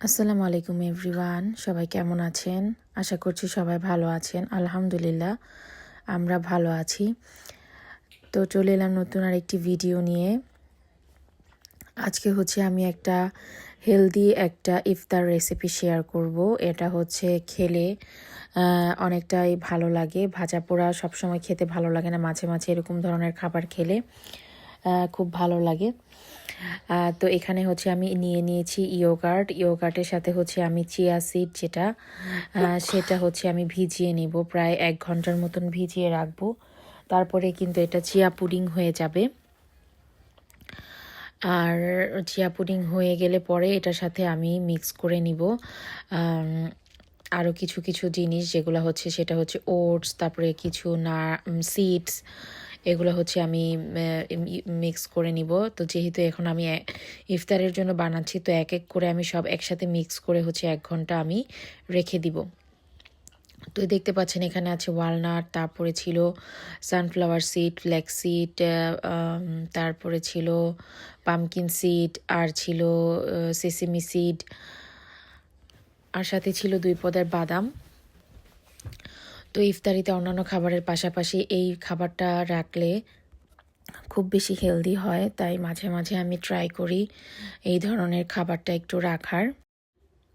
আসসালামু আলাইকুম এভরিওয়ান, সবাই কেমন আছেন? আশা করছি সবাই ভালো আছেন। আলহামদুলিল্লাহ আমরা ভালো আছি। তো চলে এলাম নতুন আরেকটি ভিডিও নিয়ে। আজকে আমি একটা হেলদি একটা ইফতার রেসিপি শেয়ার করব। এটা খেলে অনেকটাই ভালো লাগে। ভাজা পোড়া সবসময় খেতে ভালো লাগে না, মাঝে মাঝে এরকম ধরনের খাবার খেলে খুব ভালো লাগে। তো এখানে আমি নিয়ে নিয়েছি ইয়োগার্টের সাথে আমি চিয়া সিড সেটা আমি ভিজিয়ে নিব, প্রায় 1 ঘন্টার মতন ভিজিয়ে রাখবো। তারপরে কিন্তু এটা চিয়া পুডিং হয়ে যাবে। আর চিয়া পুডিং হয়ে গেলে পরে এটার সাথে আমি মিক্স করে নিব আরও কিছু কিছু জিনিস, যেগুলো সেটা ওটস, তারপরে কিছু সিডস, এগুলো আমি মিক্স করে নিব। তো যেহেতু এখন আমি ইফতারের জন্য বানাচ্ছি, তো এক এক করে আমি সব একসাথে মিক্স করে 1 ঘন্টা আমি রেখে দিব। তো দেখতে পাচ্ছেন এখানে আছে ওয়ালনাট, তারপরে ছিল সানফ্লাওয়ার সিড, ফ্ল্যাক্স সিড, তারপরে ছিল পামকিন সিড, আর ছিল সেসেমি সিড, আর সাথে ছিল 2 পদের বাদাম। তো ইফতারিতে অন্যান্য খাবারের পাশাপাশি এই খাবারটা রাখলে খুব বেশি হেলদি হয়, তাই মাঝে মাঝে আমি ট্রাই করি এই ধরনের খাবারটা একটু রাখার।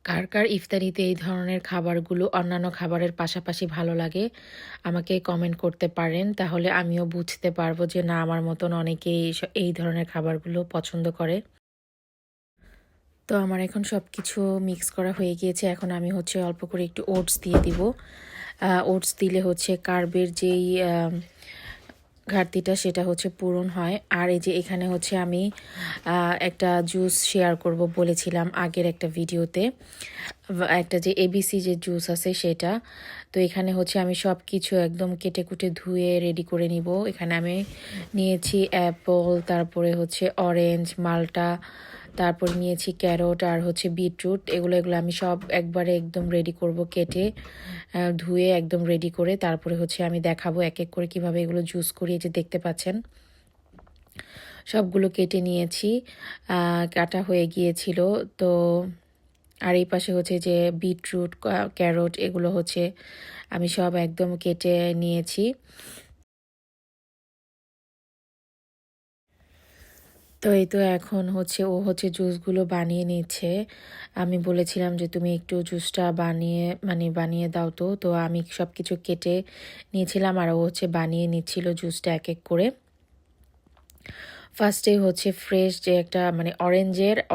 কার কার ইফতারিতে এই ধরনের খাবারগুলো অন্যান্য খাবারের পাশাপাশি ভালো লাগে আমাকে কমেন্ট করতে পারেন, তাহলে আমিও বুঝতে পারবো যে না, আমার মতন অনেকেই এই ধরনের খাবারগুলো পছন্দ করে। তো আমার এখন সব কিছু মিক্স করা হয়ে গিয়েছে। এখন আমি অল্প করে একটু ওটস দিয়ে দিব। ওটস দিলে কার্বের যেই ঘাটতিটা সেটা পূরণ হয়। আর এই যে এখানে আমি একটা জুস শেয়ার করব বলেছিলাম আগের একটা ভিডিওতে, একটা যে এবিসি যে জুস আছে সেটা। তো এখানে আমি সব কিছু একদম কেটে কুটে ধুয়ে রেডি করে নিব। এখানে আমি নিয়েছি অ্যাপল, তারপরে অরেঞ্জ, মাল্টা, তারপর নিয়েছি ক্যারট আর বিটরুট। এগুলো আমি সব একবারে একদম রেডি করব, কেটে ধুয়ে একদম রেডি করে। তারপরে আমি দেখাবো এক এক করে কিভাবে এগুলো জুস করিয়ে, যে দেখতে পাচ্ছেন সবগুলো কেটে নিয়েছি, কাটা হয়ে গিয়েছিল। তো আর এই পাশে যে বিটরুট, ক্যারট, এগুলো আমি সব একদম কেটে নিয়েছি। তো এই তো এখন ও জুসগুলো বানিয়ে নিচ্ছে। আমি বলেছিলাম যে তুমি একটু জুসটা বানিয়ে দাও। তো আমি সব কিছু কেটে নিয়েছিলাম, আর ও বানিয়ে নিচ্ছিল জুসটা এক এক করে। ফার্স্টে ফ্রেশ যে একটা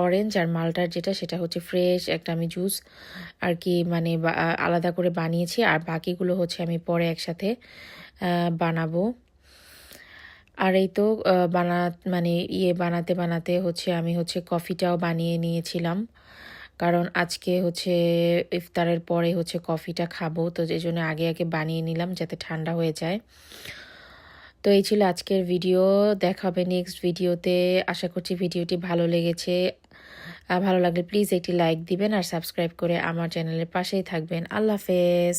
অরেঞ্জ আর মাল্টার সেটা ফ্রেশ একটা আমি জুস আর কি আলাদা করে বানিয়েছি, আর বাকিগুলো আমি পরে একসাথে বানাবো। আর এই তো বানাতে বানাতে আমি কফিটাও বানিয়ে নিয়েছিলাম, কারণ আজকে ইফতারের পরে কফিটা খাবো। তো এই জন্য আগে আগে বানিয়ে নিলাম যাতে ঠান্ডা হয়ে যায়। তো এই ছিল আজকের ভিডিও। দেখা হবে নেক্সট ভিডিওতে। আশা করছি ভিডিওটি ভালো লেগেছে। ভালো লাগলে প্লিজ একটি লাইক দিবেন আর সাবস্ক্রাইব করে আমার চ্যানেলের পাশেই থাকবেন। আল্লাহ হাফেজ।